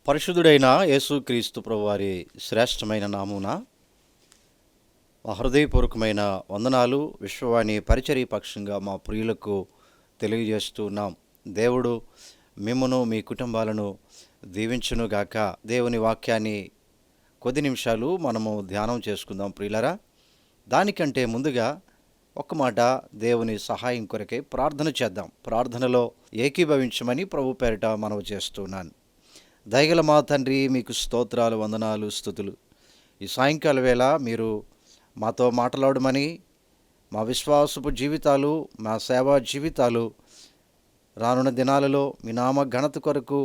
పరిశుద్ధుడైన యేసుక్రీస్తు ప్రభువారి శ్రేష్టమైన నామున మా హృదయపూర్వకమైన వందనాలు విశ్వవాణి పరిచర్య పక్షంగా మా ప్రియులకు తెలియజేస్తున్నాం. దేవుడు మిమ్మును మీ కుటుంబాలను దీవించునుగాక. దేవుని వాక్యాన్ని కొద్ది నిమిషాలు మనము ధ్యానం చేసుకుందాం ప్రియులరా. దానికంటే ముందుగా ఒక్క మాట దేవుని సహాయం కొరకే ప్రార్థన చేద్దాం. ప్రార్థనలో ఏకీభవించమని ప్రభు పేరిట మనవి చేస్తున్నాను. దయగల మా తండ్రి, మీకు స్తోత్రాలు, వందనాలు, స్తుతులు. ఈ సాయంకాల వేళ మీరు మాతో మాట్లాడమని, మా విశ్వాసపు జీవితాలు, మా సేవా జీవితాలు రానున్న దినాలలో మీ నామ ఘనత కొరకు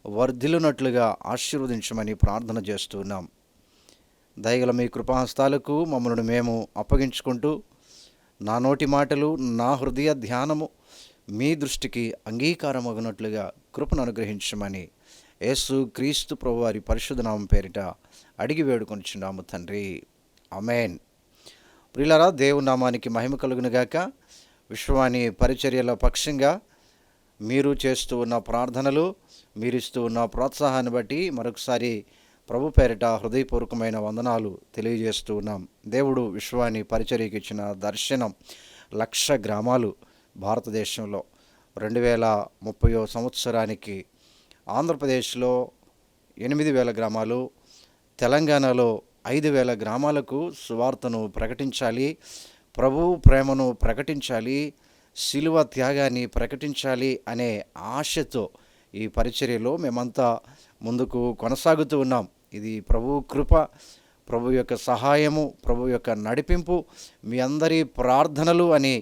వర్ధిల్లునట్లుగా ఆశీర్వదించమని ప్రార్థన చేస్తున్నాం. దయగల మీ కృపాహస్తాలకు మమ్మల్ని మేము అప్పగించుకుంటూ, నా నోటి మాటలు, నా హృదయ ధ్యానము మీ దృష్టికి అంగీకారమగునట్లుగా కృపను అనుగ్రహించమని యేసు క్రీస్తు ప్రభువారి పరిశుద్ధ నామం పేరిట అడిగి వేడుకొనిచున్నాము తండ్రి, ఆమేన్. ప్రియులారా, దేవుని నామానికి మహిమ కలుగునుగాక. విశ్వవాణి పరిచర్యల పక్షంగా మీరు చేస్తూ ఉన్న ప్రార్థనలు, మీరిస్తూ ఉన్న ప్రోత్సాహాన్ని బట్టి మరొకసారి ప్రభు పేరిట హృదయపూర్వకమైన వందనాలు తెలియజేస్తూ ఉన్నాం. దేవుడు విశ్వవాణి పరిచర్యకి ఇచ్చిన దర్శనం 1,00,000 గ్రామాలు భారతదేశంలో 2030 సంవత్సరానికి ఆంధ్రప్రదేశ్లో 8,000 గ్రామాలు, తెలంగాణలో 5,000 గ్రామాలకు సువార్తను ప్రకటించాలి, ప్రభు ప్రేమను ప్రకటించాలి, శిలువ త్యాగాన్ని ప్రకటించాలి అనే ఆశతో ఈ పరిచర్యలో మేమంతా ముందుకు కొనసాగుతూ ఉన్నాం. ఇది ప్రభు కృప, ప్రభు యొక్క సహాయము, ప్రభు యొక్క నడిపింపు, మీ అందరి ప్రార్థనలు అని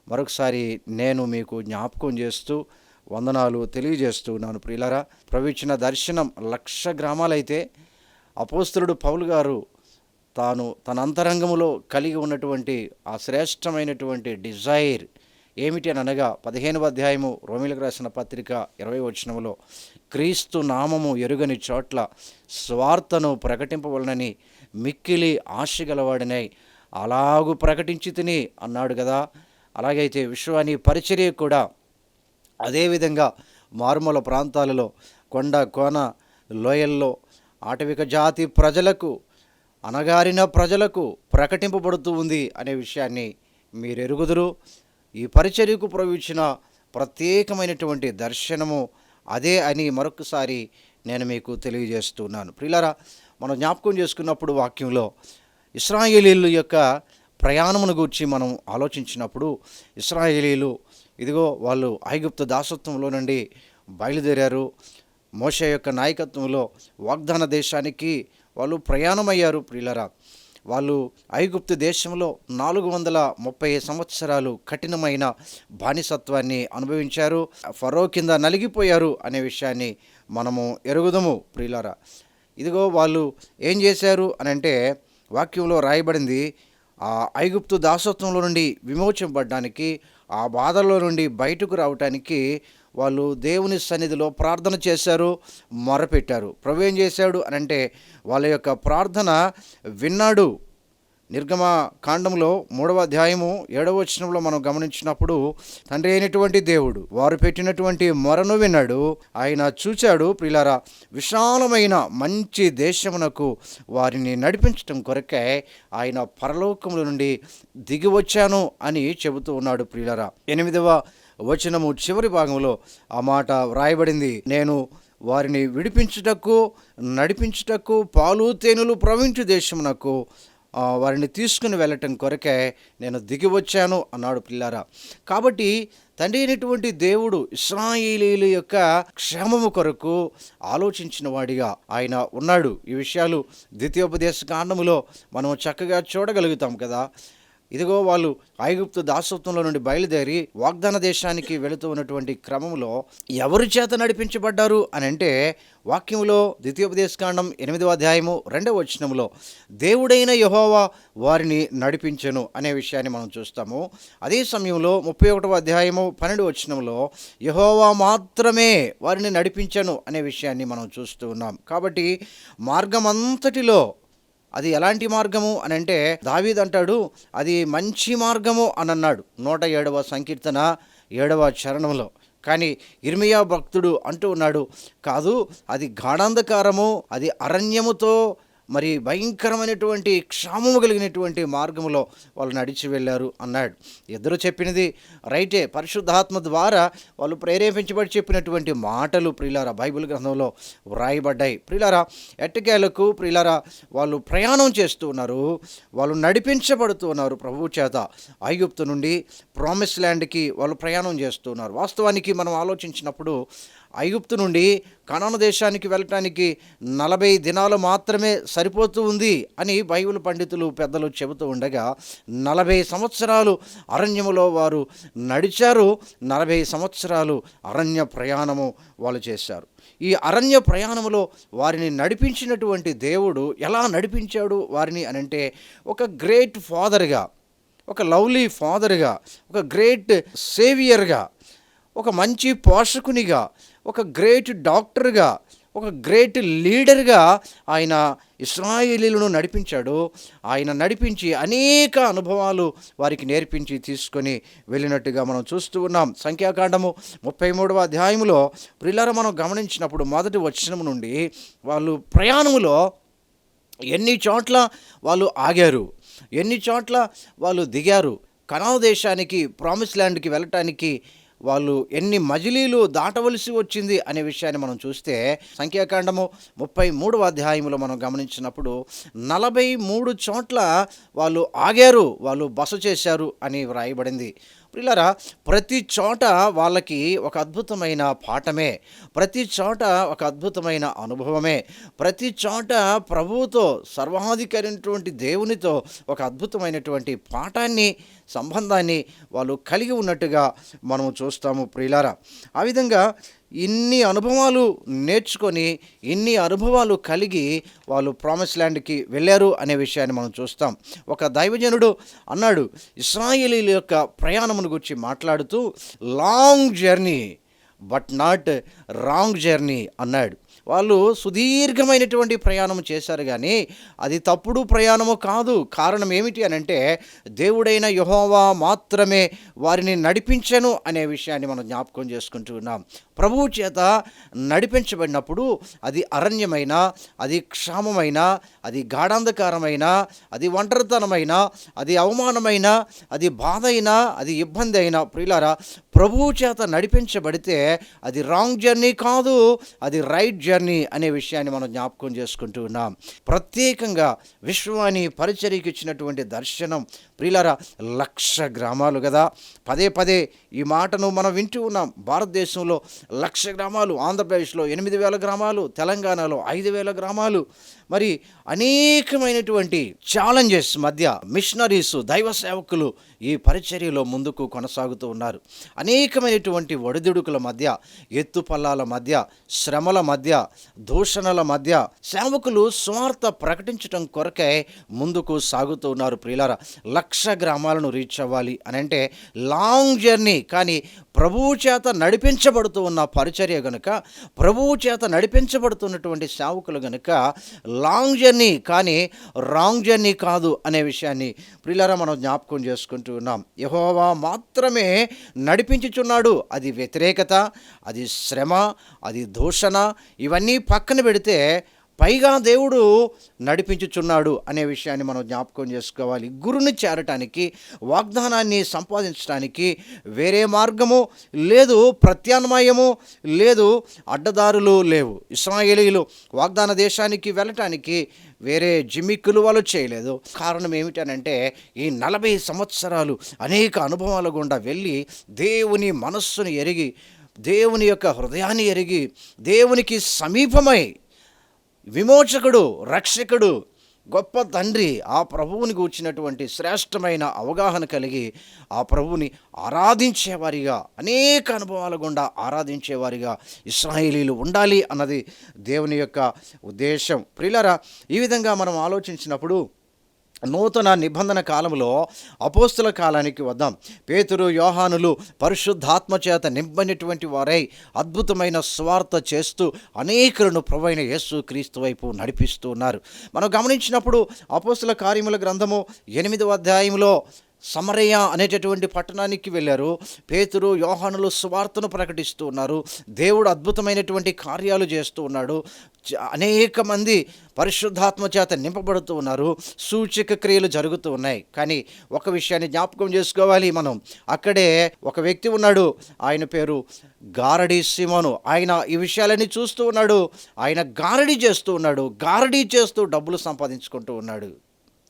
మరొకసారి నేను మీకు జ్ఞాపకం చేస్తూ వందనాలు తెలియజేస్తున్నాను. ప్రియులారా, ప్రభు ఇచ్చిన దర్శనం 1,00,000 గ్రామాలైతే అపోస్తలుడు పౌలు గారు తాను తన అంతరంగములో కలిగి ఉన్నటువంటి ఆ శ్రేష్టమైనటువంటి డిజైర్ ఏమిటి అని అనగా 15వ అధ్యాయము రోమీయులకు రాసిన పత్రిక 20వ వచనములో, క్రీస్తు నామము ఎరుగని చోట్ల స్వార్థను ప్రకటింపవలనని మిక్కిలి ఆశగలవాడినై అలాగూ ప్రకటించి తిని అన్నాడు కదా. అలాగైతే విశ్వాని పరిచర్య కూడా అదేవిధంగా మారుమూల ప్రాంతాలలో, కొండ కోన లోయల్లో ఆటవిక జాతి ప్రజలకు, అణగారిన ప్రజలకు ప్రకటింపబడుతూ ఉంది అనే విషయాన్ని మీరు ఎరుగుదురు. ఈ పరిచర్యకు ప్రభు ఇచ్చిన ప్రత్యేకమైనటువంటి దర్శనము అదే అని మరొకసారి నేను మీకు తెలియజేస్తున్నాను. ప్రియులారా, మనం జ్ఞాపకం చేసుకున్నప్పుడు వాక్యంలో ఇశ్రాయేలీయుల యొక్క ప్రయాణమును గూర్చి మనం ఆలోచించినప్పుడు, ఇశ్రాయేలీయులు ఇదిగో వాళ్ళు ఐగుప్తు దాసత్వంలో నుండి బయలుదేరారు. మోషే యొక్క నాయకత్వంలో వాగ్దాన దేశానికి వాళ్ళు ప్రయాణమయ్యారు. ప్రియులారా, వాళ్ళు ఐగుప్తు దేశంలో 430 సంవత్సరాలు కఠినమైన బానిసత్వాన్ని అనుభవించారు. ఫరో కింద నలిగిపోయారు అనే విషయాన్ని మనము ఎరుగుదము. ప్రియులారా, ఇదిగో వాళ్ళు ఏం చేశారు అని అంటే, వాక్యంలో రాయబడింది, ఆ ఐగుప్తు దాసత్వంలో నుండి విమోచింపబడడానికి, ఆ బాధల్లో నుండి బయటకు రావటానికి వాళ్ళు దేవుని సన్నిధిలో ప్రార్థన చేశారు, మొరపెట్టారు. ప్రభు ఏం చేశాడు అని అంటే, వాళ్ళ యొక్క ప్రార్థన విన్నాడు. నిర్గమ కాండంలో 3వ అధ్యాయము 7వ వచనంలో మనం గమనించినప్పుడు, తండ్రి అయినటువంటి దేవుడు వారు పెట్టినటువంటి మొరను విన్నాడు, ఆయన చూచాడు. ప్రియులారా, విశాలమైన మంచి దేశమునకు వారిని నడిపించటం కొరకే ఆయన పరలోకముల నుండి దిగి వచ్చాను అని చెబుతూ ఉన్నాడు. ప్రియులారా, 8వ వచనము చివరి భాగంలో ఆ మాట వ్రాయబడింది, నేను వారిని విడిపించుటకు, నడిపించుటకు, పాలు తేనెలు ప్రవహించు దేశమునకు వారిని తీసుకుని వెళ్ళటం కొరకే నేను దిగి వచ్చాను అన్నాడు. పిల్లారా, కాబట్టి తండ్రి అయినటువంటి దేవుడు ఇశ్రాయేలీయుల యొక్క క్షేమము కొరకు ఆలోచించిన వాడిగా ఆయన ఉన్నాడు. ఈ విషయాలు ద్వితీయోపదేశ కాండములో మనం చక్కగా చూడగలుగుతాం కదా. ఇదిగో వాళ్ళు ఐగుప్తు దాసత్వంలో నుండి బయలుదేరి వాగ్దాన దేశానికి వెళుతూ ఉన్నటువంటి క్రమంలో ఎవరి చేత నడిపించబడ్డారు అని అంటే, వాక్యంలో ద్వితీయోపదేశకాండం 8వ అధ్యాయము 2వ వచనంలో దేవుడైన యెహోవా వారిని నడిపించెను అనే విషయాన్ని మనం చూస్తాము. అదే సమయంలో 31వ అధ్యాయము 12వ వచనంలో యెహోవా మాత్రమే వారిని నడిపించెను అనే విషయాన్ని మనం చూస్తూ ఉన్నాం. కాబట్టి మార్గమంతటిలో అది ఎలాంటి మార్గము అని అంటే, దావీదు అంటాడు, అది మంచి మార్గము అని అన్నాడు 107వ సంకీర్తన 7వ చరణంలో. కానీ ఇర్మియా భక్తుడు అంటూ ఉన్నాడు, కాదు, అది గాఢాంధకారము, అది అరణ్యముతో మరి భయంకరమైనటువంటి క్షామము కలిగినటువంటి మార్గములో వాళ్ళు నడిచి వెళ్ళారు అన్నాడు. ఇద్దరు చెప్పినది రైటే, పరిశుద్ధాత్మ ద్వారా వాళ్ళు ప్రేరేపించబడి చెప్పినటువంటి మాటలు ప్రియులారా బైబిల్ గ్రంథంలో వ్రాయబడ్డాయి. ప్రియులారా, ఎట్టకేలకు ప్రియులారా వాళ్ళు ప్రయాణం చేస్తూ ఉన్నారు, వాళ్ళు నడిపించబడుతూ ఉన్నారు ప్రభువు చేత. ఐగుప్తు నుండి ప్రామిస్ ల్యాండ్కి వాళ్ళు ప్రయాణం చేస్తూ ఉన్నారు. వాస్తవానికి మనం ఆలోచించినప్పుడు ఐగుప్తు నుండి కనాను దేశానికి వెళ్ళటానికి 40 దినాలు మాత్రమే సరిపోతూ ఉంది అని బైబిల్ పండితులు పెద్దలు చెబుతూ ఉండగా 40 సంవత్సరాలు అరణ్యములో వారు నడిచారు. 40 సంవత్సరాలు అరణ్య ప్రయాణము వాళ్ళు చేశారు. ఈ అరణ్య ప్రయాణములో వారిని నడిపించినటువంటి దేవుడు ఎలా నడిపించాడు వారిని అనంటే, ఒక గ్రేట్ ఫాదర్గా, ఒక లవ్లీ ఫాదర్గా, ఒక గ్రేట్ సేవియర్గా, ఒక మంచి పోషకునిగా, ఒక గ్రేట్ డాక్టర్గా, ఒక గ్రేట్ లీడర్గా ఆయన ఇశ్రాయేలీయులను నడిపించాడు. ఆయన నడిపించి అనేక అనుభవాలు వారికి నేర్పించి తీసుకొని వెళ్ళినట్టుగా మనం చూస్తూ ఉన్నాం. సంఖ్యాకాండము 33వ అధ్యాయములో ప్రియులారా మనం గమనించినప్పుడు మొదటి వచనం నుండి వాళ్ళు ప్రయాణములో ఎన్ని చోట్ల వాళ్ళు ఆగారు, ఎన్ని చోట్ల వాళ్ళు దిగారు, కనాను దేశానికి ప్రామిస్ ల్యాండ్కి వెళ్ళటానికి వాళ్ళు ఎన్ని మజిలీలు దాటవలసి వచ్చింది అనే విషయాన్ని మనం చూస్తే సంఖ్యాకాండము 33వ అధ్యాయంలో మనం గమనించినప్పుడు 43 చోట్ల వాళ్ళు ఆగారు, వాళ్ళు బస చేశారు అని వ్రాయబడింది. ప్రియులారా, ప్రతి చోట వాళ్ళకి ఒక అద్భుతమైన పాఠమే, ప్రతి చోట ఒక అద్భుతమైన అనుభవమే, ప్రతి చోట ప్రభువుతో సర్వాధికారైనటువంటి దేవునితో ఒక అద్భుతమైనటువంటి పాఠాన్ని, సంబంధాన్ని వాళ్ళు కలిగి ఉన్నట్టుగా మనం చూస్తాము ప్రియులారా. ఆ విధంగా ఇన్ని అనుభవాలు నేర్చుకొని, ఇన్ని అనుభవాలు కలిగి వాళ్ళు ప్రామిస్ ల్యాండ్కి వెళ్ళారు అనే విషయాన్ని మనం చూస్తాం. ఒక దైవజనుడు అన్నాడు, ఇశ్రాయేలీయుల యొక్క ప్రయాణమును గురించి మాట్లాడుతూ, long journey but not wrong journey అన్నాడు. వాళ్ళు సుదీర్ఘమైనటువంటి ప్రయాణం చేశారు, కానీ అది తప్పుడు ప్రయాణము కాదు. కారణం ఏమిటి అని అంటే, దేవుడైన యెహోవా మాత్రమే వారిని నడిపించెను అనే విషయాన్ని మనం జ్ఞాపకం చేసుకుంటూ ఉన్నాం. ప్రభువు చేత నడిపించబడినప్పుడు అది అరణ్యమైన, అది క్షామమైన, అది గాఢాంధకారమైన, అది ఒంటరితనమైన, అది అవమానమైన, అది బాధ అయినా, అది ఇబ్బంది అయినా ప్రియులారా, ప్రభువు చేత నడిపించబడితే అది రాంగ్ జర్నీ కాదు, అది రైట్ జర్నీ అనే విషయాన్ని మనం జ్ఞాపకం చేసుకుంటూ ఉన్నాం. ప్రత్యేకంగా విశ్వవాణి పరిచర్యకి ఇచ్చినటువంటి దర్శనం ప్రియులారా 1,00,000 గ్రామాలు కదా. పదే పదే ఈ మాటను మనం వింటూ ఉన్నాం. భారతదేశంలో 1,00,000 గ్రామాలు, ఆంధ్రప్రదేశ్లో 8,000 గ్రామాలు, తెలంగాణలో 5,000 గ్రామాలు. మరి అనేకమైనటువంటి ఛాలెంజెస్ మధ్య మిషనరీస్, దైవ సేవకులు ఈ పరిచర్యలో ముందుకు కొనసాగుతూ ఉన్నారు. అనేకమైనటువంటి ఒడిదుడుకుల మధ్య, ఎత్తుపల్లాల మధ్య, శ్రమల మధ్య, దూషణల మధ్య సేవకులు సువార్త ప్రకటించడం కొరకై ముందుకు సాగుతూ ఉన్నారు. ప్రియులారా, 1,00,000 గ్రామాలను రీచ్ అవ్వాలి అని అంటే లాంగ్ జర్నీ, కానీ ప్రభువు చేత నడిపించబడుతూ ఉన్న పరిచర్య గనుక, ప్రభువు చేత నడిపించబడుతున్నటువంటి సేవకులు గనుక లాంగ్ జర్నీ కానీ రాంగ్ జర్నీ కాదు అనే విషయాన్ని ప్రియులారా మనం జ్ఞాపకం చేసుకుంటూ ఉన్నాం. యెహోవా మాత్రమే నడిపించుచున్నాడు. అది వ్యతిరేకత, అది శ్రమ, అది దూషణ, ఇవన్నీ పక్కన పెడితే పైగా దేవుడు నడిపించుచున్నాడు అనే విషయాన్ని మనం జ్ఞాపకం చేసుకోవాలి. గురుని చేరటానికి, వాగ్దానాన్ని సంపాదించడానికి వేరే మార్గము లేదు, ప్రత్యామ్నాయము లేదు, అడ్డదారులు లేవు. ఇశ్రాయేలీయులు వాగ్దాన దేశానికి వెళ్ళటానికి వేరే జిమ్మిక్కులు వాళ్ళు చేయలేదు. కారణం ఏమిటనంటే, ఈ 40 సంవత్సరాలు అనేక అనుభవాల గుండా వెళ్ళి దేవుని మనస్సును ఎరిగి, దేవుని యొక్క హృదయాన్ని ఎరిగి, దేవునికి సమీపమై విమోచకుడు, రక్షకుడు, గొప్ప తండ్రి ఆ ప్రభువుని గూర్చినటువంటి శ్రేష్టమైన అవగాహన కలిగి ఆ ప్రభువుని ఆరాధించేవారిగా, అనేక అనుభవాల గుండా ఆరాధించేవారిగా ఇశ్రాయేలీయులు ఉండాలి అన్నది దేవుని యొక్క ఉద్దేశం. ప్రియులారా, ఈ విధంగా మనం ఆలోచించినప్పుడు నూతన నిబంధన కాలంలో అపోస్తుల కాలానికి వద్దాం. పేతురు, యోహానులు పరిశుద్ధాత్మ చేత నింపనిటువంటి వారై అద్భుతమైన స్వార్థ చేస్తూ అనేకులను ప్రభువైన యేసు క్రీస్తు వైపు నడిపిస్తూ ఉన్నారు. మనం గమనించినప్పుడు అపోస్తుల కార్యముల గ్రంథము 8వ అధ్యాయంలో సమరయ అనేటటువంటి పట్టణానికి వెళ్ళారు. పేతురు, యోహానులు సువార్తను ప్రకటిస్తూ ఉన్నారు. దేవుడు అద్భుతమైనటువంటి కార్యాలు చేస్తూ ఉన్నాడు. అనేక మంది పరిశుద్ధాత్మ చేత నింపబడుతూ ఉన్నారు. సూచక క్రియలు జరుగుతూ ఉన్నాయి. కానీ ఒక విషయాన్ని జ్ఞాపకం చేసుకోవాలి మనం. అక్కడే ఒక వ్యక్తి ఉన్నాడు. ఆయన పేరు గారడీ సీమోను. ఆయన ఈ విషయాలన్నీ చూస్తూ ఉన్నాడు. ఆయన గారడీ చేస్తూ ఉన్నాడు. గారడీ చేస్తూ డబ్బులు సంపాదించుకుంటూ ఉన్నాడు.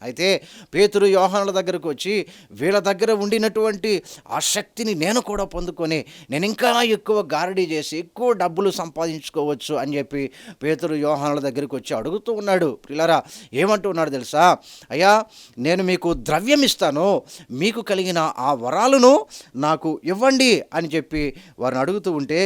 అయితే పేతురు, యోహానుల దగ్గరకు వచ్చి వీళ్ళ దగ్గర ఉండినటువంటి ఆ శక్తిని నేను కూడా పొందుకొని నేను ఇంకా ఎక్కువ గారడీ చేసి ఎక్కువ డబ్బులు సంపాదించుకోవచ్చు అని చెప్పి పేతురు, యోహానుల దగ్గరికి వచ్చి అడుగుతూ ఉన్నాడు. పిల్లరా, ఏమంటూ ఉన్నాడు తెలుసా? అయ్యా, నేను మీకు ద్రవ్యం ఇస్తాను, మీకు కలిగిన ఆ వరాలను నాకు ఇవ్వండి అని చెప్పి వారిని అడుగుతూ ఉంటే,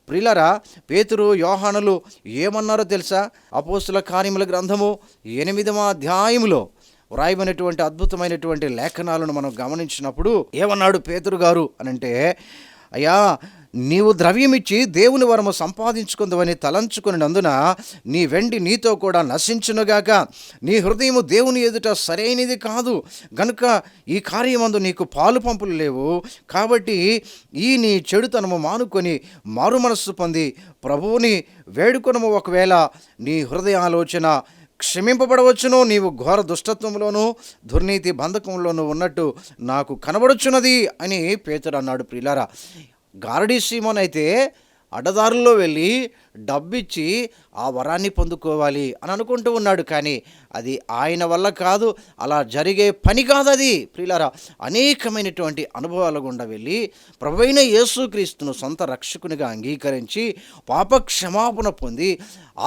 ప్రియులారా, పేతురు, యోహానులు ఏమన్నారో తెలుసా? అపోస్తుల కార్యముల గ్రంథము 8వ అధ్యాయములో వ్రాయబడినటువంటి అద్భుతమైనటువంటి లేఖనాలను మనం గమనించినప్పుడు ఏమన్నాడు పేతురు గారు అనంటే, అయ్యా, నీవు ద్రవ్యమిచ్చి దేవుని వరము సంపాదించుకుందామని తలంచుకున్నందున నీ వెండి నీతో కూడా నశించునుగాక. నీ హృదయము దేవుని ఎదుట సరైనది కాదు గనుక ఈ కార్యమందు నీకు పాలు పంపులు లేవు. కాబట్టి ఈ నీ చెడుతనము మానుకొని మారు మనస్సు పొంది ప్రభువుని వేడుకొనము. ఒకవేళ నీ హృదయ ఆలోచన క్షమింపబడవచ్చును. నీవు ఘోర దుష్టత్వంలోనూ దుర్నీతి బంధకంలోనూ ఉన్నట్టు నాకు కనబడుచున్నది అని పేతురు అన్నాడు. ప్రియులారా, గారడీ సీమోన్ అయితే అడ్డదారుల్లో వెళ్ళి డబ్బిచ్చి ఆ వరాన్ని పొందుకోవాలి అని అనుకుంటూ ఉన్నాడు. కానీ అది ఆయన వల్ల కాదు, అలా జరిగే పని కాదు అది. ప్రియులారా, అనేకమైనటువంటి అనుభవాల గుండా వెళ్ళి ప్రభువైన యేసుక్రీస్తును సొంత రక్షకునిగా అంగీకరించి పాప క్షమాపణ పొంది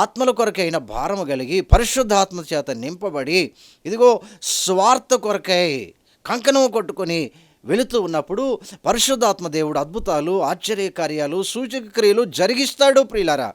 ఆత్మల కొరకైన భారము కలిగి పరిశుద్ధాత్మ చేత నింపబడి ఇదిగో స్వార్థ కొరకై కంకణం కొట్టుకొని వెళుతూ ఉన్నప్పుడు పరిశుద్ధాత్మ దేవుడు అద్భుతాలు, ఆశ్చర్యకార్యాలు, సూచక క్రియలు జరిగిస్తాడు. ప్రియులారా,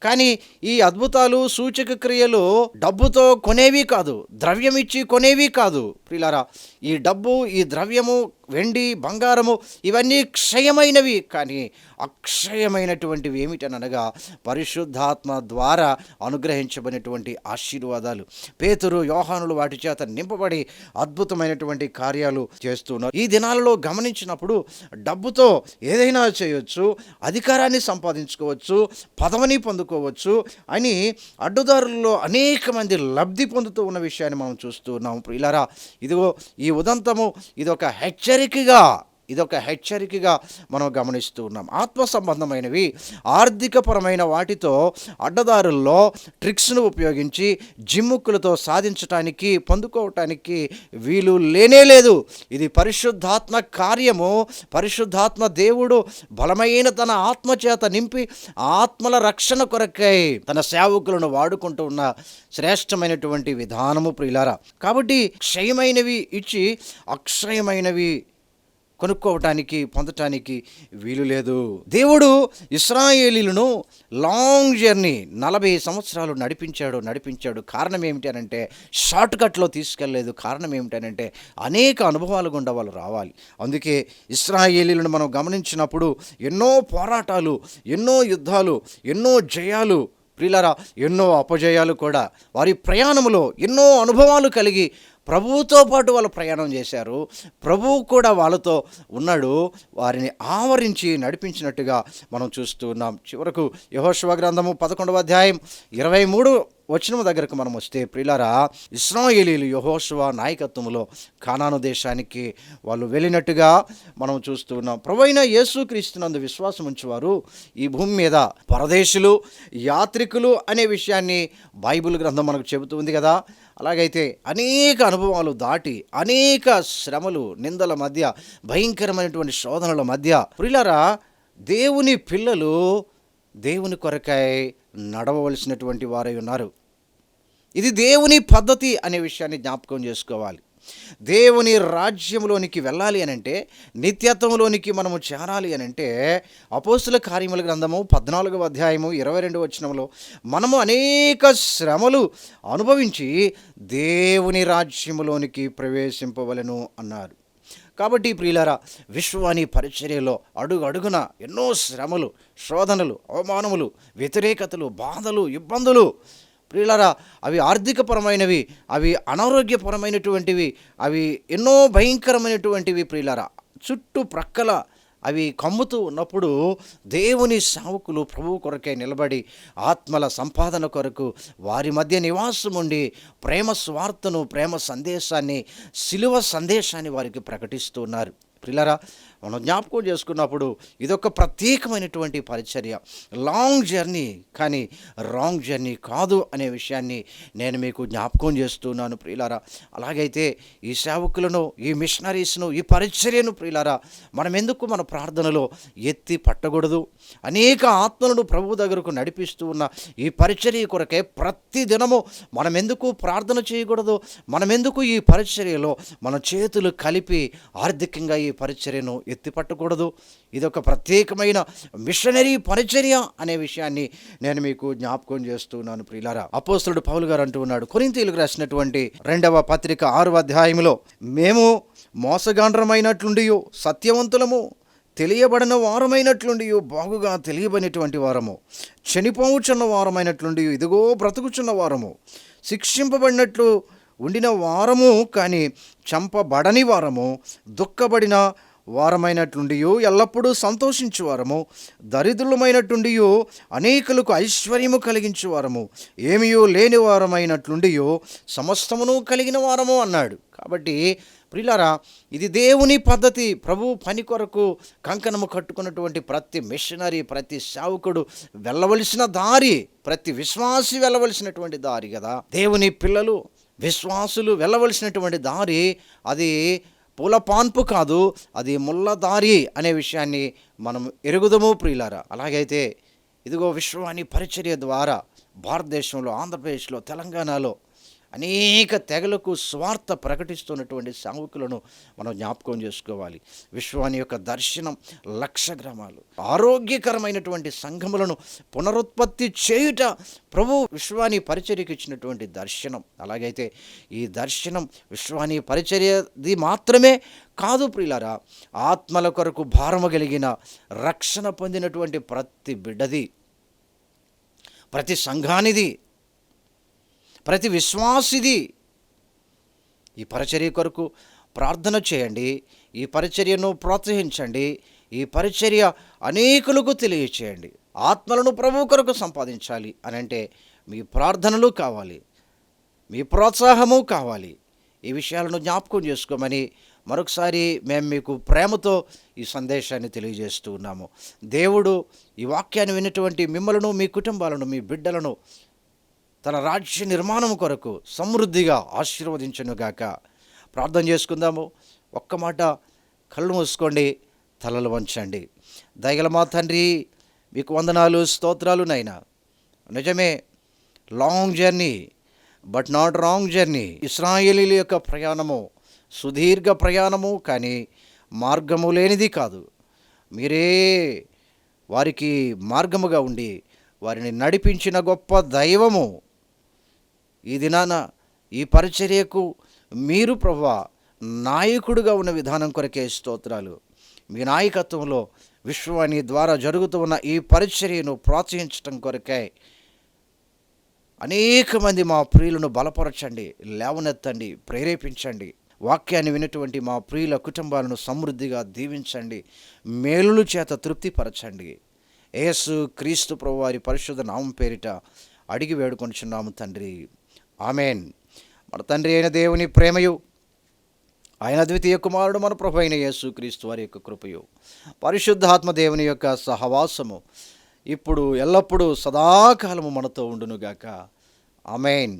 కానీ ఈ అద్భుతాలు, సూచక క్రియలు డబ్బుతో కొనేవి కాదు, ద్రవ్యం ఇచ్చి కొనేవి కాదు. ప్రియులారా, ఈ డబ్బు, ఈ ద్రవ్యము, వెండి, బంగారము ఇవన్నీ క్షయమైనవి. కానీ అక్షయమైనటువంటివి ఏమిటనగా పరిశుద్ధాత్మ ద్వారా అనుగ్రహించబడినటువంటి ఆశీర్వాదాలు. పేతురు, యోహానులు వాటి చేత నింపబడి అద్భుతమైనటువంటి కార్యాలు చేస్తున్నారు. ఈ దినాలలో గమనించినప్పుడు డబ్బుతో ఏదైనా చేయొచ్చు, అధికారాన్ని సంపాదించుకోవచ్చు, పదవిని పొందుకోవచ్చు అని అడ్డుదారుల్లో అనేక మంది లబ్ధి పొందుతూ ఉన్న విషయాన్ని మనం చూస్తూ ఉన్నాము. ప్రియులారా, ఇదిగో ఈ ఉదంతము ఇదొక హెచ్చరికగా మనం గమనిస్తూ ఉన్నాం. ఆత్మ సంబంధమైనవి, ఆర్థికపరమైన వాటితో అడ్డదారుల్లో ట్రిక్స్ను ఉపయోగించి జిమ్ముక్కులతో సాధించటానికి, పొందుకోవటానికి వీలు లేనే లేదు. ఇది పరిశుద్ధాత్మ కార్యము. పరిశుద్ధాత్మ దేవుడు బలమైన తన ఆత్మ చేత నింపి ఆత్మల రక్షణ కొరకై తన సేవకులను వాడుకుంటూ ఉన్న శ్రేష్టమైనటువంటి విధానము. ప్రియులారా, కాబట్టి క్షయమైనవి ఇచ్చి అక్షయమైనవి కొనుక్కోవటానికి, పొందటానికి వీలు లేదు. దేవుడు ఇశ్రాయేలీలను లాంగ్ జర్నీ 40 సంవత్సరాలు నడిపించాడు. కారణం ఏమిటి అనంటే షార్ట్ కట్లో తీసుకెళ్ళలేదు. కారణం ఏమిటనంటే అనేక అనుభవాలు గుండా వాళ్ళు రావాలి. అందుకే ఇశ్రాయేలీలను మనం గమనించినప్పుడు ఎన్నో పోరాటాలు, ఎన్నో యుద్ధాలు, ఎన్నో జయాలు, ప్రియులారా ఎన్నో అపజయాలు కూడా, వారి ప్రయాణంలో ఎన్నో అనుభవాలు కలిగి ప్రభువుతో పాటు వాళ్ళు ప్రయాణం చేశారు. ప్రభువు కూడా వాళ్ళతో ఉన్నాడు, వారిని ఆవరించి నడిపించినట్టుగా మనం చూస్తూ ఉన్నాం. చివరకు యెహోషువ గ్రంథము 11వ అధ్యాయం 23 వచనం దగ్గరకు మనం వస్తే, ప్రియులారా, ఇశ్రాయేలీయులు యెహోషువ నాయకత్వంలో కానాను దేశానికి వాళ్ళు వెళ్ళినట్టుగా మనం చూస్తూ ఉన్నాం. ప్రభువైన యేసుక్రీస్తునందు విశ్వాసం ఉంచేవారు ఈ భూమి మీద పరదేశులు, యాత్రికులు అనే విషయాన్ని బైబిల్ గ్రంథం మనకు చెబుతుంది కదా. అలాగైతే అనేక అనుభవాలు దాటి, అనేక శ్రమలు, నిందల మధ్య, భయంకరమైనటువంటి శోధనల మధ్య ప్రియులారా, దేవుని పిల్లలు దేవుని కొరకై నడవవలసినటువంటి వారై ఉన్నారు. ఇది దేవుని పద్ధతి అనే విషయాన్ని జ్ఞాపకం చేసుకోవాలి. దేవుని రాజ్యంలోనికి వెళ్ళాలి అనంటే, నిత్యత్వంలోనికి మనము చేరాలి అనంటే, అపోస్తుల కార్యముల గ్రంథము 14వ అధ్యాయము 22వ వచనంలో మనము అనేక శ్రమలు అనుభవించి దేవుని రాజ్యములోనికి ప్రవేశింపవలెను అన్నారు. కాబట్టి ప్రియులారా, విశ్వాని పరిచర్యలో అడుగున ఎన్నో శ్రమలు, శోధనలు, అవమానములు, వ్యతిరేకతలు, బాధలు, ఇబ్బందులు ప్రియులారా, అవి ఆర్థికపరమైనవి, అవి అనారోగ్యపరమైనటువంటివి, అవి ఎన్నో భయంకరమైనటువంటివి ప్రియులారా. చుట్టూ ప్రక్కల అవి కమ్ముతూ ఉన్నప్పుడు దేవుని సేవకులు ప్రభువు కొరకే నిలబడి ఆత్మల సంపాదన కొరకు వారి మధ్య నివాసం ఉండి ప్రేమ స్వార్థను, ప్రేమ సందేశాన్ని, శిలువ సందేశాన్ని వారికి ప్రకటిస్తూ ఉన్నారు. ప్రియులారా, మనం జ్ఞాపకం చేసుకున్నప్పుడు ఇదొక ప్రత్యేకమైనటువంటి పరిచర్య. లాంగ్ జర్నీ, కానీ రాంగ్ జర్నీ కాదు అనే విషయాన్ని నేను మీకు జ్ఞాపకం చేస్తున్నాను ప్రియులారా. అలాగైతే ఈ సేవకులను, ఈ మిషనరీస్ను, ఈ పరిచర్యను ప్రియులారా మనం ఎందుకు మన ప్రార్థనలో ఎత్తి పట్టకూడదు? అనేక ఆత్మలను ప్రభు దగ్గరకు నడిపిస్తూ ఉన్న ఈ పరిచర్య కొరకే ప్రతి దినము మనం ఎందుకు ప్రార్థన చేయకూడదు? మనం ఎందుకు ఈ పరిచర్యలో మన చేతులు కలిపి ఆర్థికంగా ఈ పరిచర్యను ఎత్తి పట్టకూడదు? ఇదొక ప్రత్యేకమైన మిషనరీ పరిచర్య అనే విషయాన్ని నేను మీకు జ్ఞాపకం చేస్తున్నాను ప్రియులారా. అపోస్తలుడు పౌలు గారు అంటూ ఉన్నాడు, కొరింథీయులకు రాసినటువంటి 2వ పత్రిక 6వ అధ్యాయంలో, మేము మోసగాండ్రమైనట్లుండియు సత్యవంతులము, తెలియబడిన వారమైనట్లుండి బాగుగా తెలియబడినటువంటి వారము, చనిపోవుచున్న వారమైనట్లుండి ఇదిగో బ్రతుకుచున్న వారము, శిక్షింపబడినట్లు ఉండిన వారము కానీ చంపబడని వారము, దుఃఖపడిన వారమైనట్లుండి ఎల్లప్పుడూ సంతోషించు వారము, దరిద్రులమైనట్లుండి అనేకులకు ఐశ్వర్యము కలిగించు వారము, ఏమీయో లేని వారమైనట్లుండి సమస్తమును కలిగిన వారము అన్నాడు. కాబట్టి ప్రియులారా, ఇది దేవుని పద్ధతి. ప్రభు పని కొరకు కంకణము కట్టుకున్నటువంటి ప్రతి మిషనరీ, ప్రతి సేవకుడు వెళ్ళవలసిన దారి, ప్రతి విశ్వాసి వెళ్ళవలసినటువంటి దారి కదా. దేవుని పిల్లలు, విశ్వాసులు వెళ్ళవలసినటువంటి దారి అది పూలపాన్పు కాదు, అది ముళ్ళ దారి అనే విషయాన్ని మనం ఎరుగుదము ప్రియులారా. అలాగైతే ఇదిగో విశ్వాని పరిచర్య ద్వారా భారతదేశంలో, ఆంధ్రప్రదేశ్లో, తెలంగాణలో అనేక తెగలకు స్వార్థ ప్రకటిస్తున్నటువంటి సేవకులను మనం జ్ఞాపకం చేసుకోవాలి. విశ్వాని యొక్క దర్శనం 1,00,000 గ్రామాలు, ఆరోగ్యకరమైనటువంటి సంఘములను పునరుత్పత్తి చేయుట ప్రభు విశ్వాని పరిచర్యకు ఇచ్చినటువంటి దర్శనం. అలాగైతే ఈ దర్శనం విశ్వాని పరిచర్యది మాత్రమే కాదు ప్రియులారా, ఆత్మల కొరకు భారము కలిగిన, రక్షణ పొందినటువంటి ప్రతి బిడ్డది, ప్రతి సంఘానిది, ప్రతి విశ్వాసిది. ఈ పరిచర్య కొరకు ప్రార్థన చేయండి, ఈ పరిచర్యను ప్రోత్సహించండి, ఈ పరిచర్య అనేకులకు తెలియచేయండి. ఆత్మలను ప్రభు కొరకు సంపాదించాలి అని అంటే మీ ప్రార్థనలు కావాలి, మీ ప్రోత్సాహము కావాలి. ఈ విషయాలను జ్ఞాపకం చేసుకోమని మరొకసారి మేము మీకు ప్రేమతో ఈ సందేశాన్ని తెలియజేస్తూ ఉన్నాము. దేవుడు ఈ వాక్యాన్ని విన్నటువంటి మిమ్మలను, మీ కుటుంబాలను, మీ బిడ్డలను తన రాజ్య నిర్మాణం కొరకు సమృద్ధిగా ఆశీర్వదించునుగాక. ప్రార్థన చేసుకుందాము. ఒక్క మాట కళ్ళు మూసుకోండి, తలలు వంచండి. దయగల మా తండ్రి, మీకు వందనాలు, స్తోత్రాలు నైనా. నిజమే, long journey but not wrong journey. ఇశ్రాయేలీల యొక్క ప్రయాణము సుదీర్ఘ ప్రయాణము, కానీ మార్గము లేనిది కాదు. మీరే వారికి మార్గముగా ఉండి వారిని నడిపించిన గొప్ప దైవము. ఈ దినాన ఈ పరిచర్యకు మీరు ప్రభువా నాయకుడిగా ఉన్న విధానం కొరకే స్తోత్రాలు. మీ నాయకత్వంలో విశ్వాని ద్వారా జరుగుతూ ఉన్న ఈ పరిచర్యను ప్రోత్సహించడం కొరకే అనేక మంది మా ప్రియులను బలపరచండి, లేవనెత్తండి, ప్రేరేపించండి. వాక్యాన్ని వినటువంటి మా ప్రియుల కుటుంబాలను సమృద్ధిగా దీవించండి, మేలుల చేత తృప్తిపరచండి. యేసు క్రీస్తు ప్రభువారి పరిశుద్ధ నామం పేరిట అడిగి వేడుకొనుచున్నాము తండ్రి, ఆమెన్. మన తండ్రి అయిన దేవుని ప్రేమయు, ఆయన ద్వితీయ కుమారుడు మన ప్రభు అయిన యేసు క్రీస్తు వారి యొక్క కృపయు, పరిశుద్ధాత్మ దేవుని యొక్క సహవాసము ఇప్పుడు ఎల్లప్పుడూ సదాకాలము మనతో ఉండునుగాక. ఆమెన్.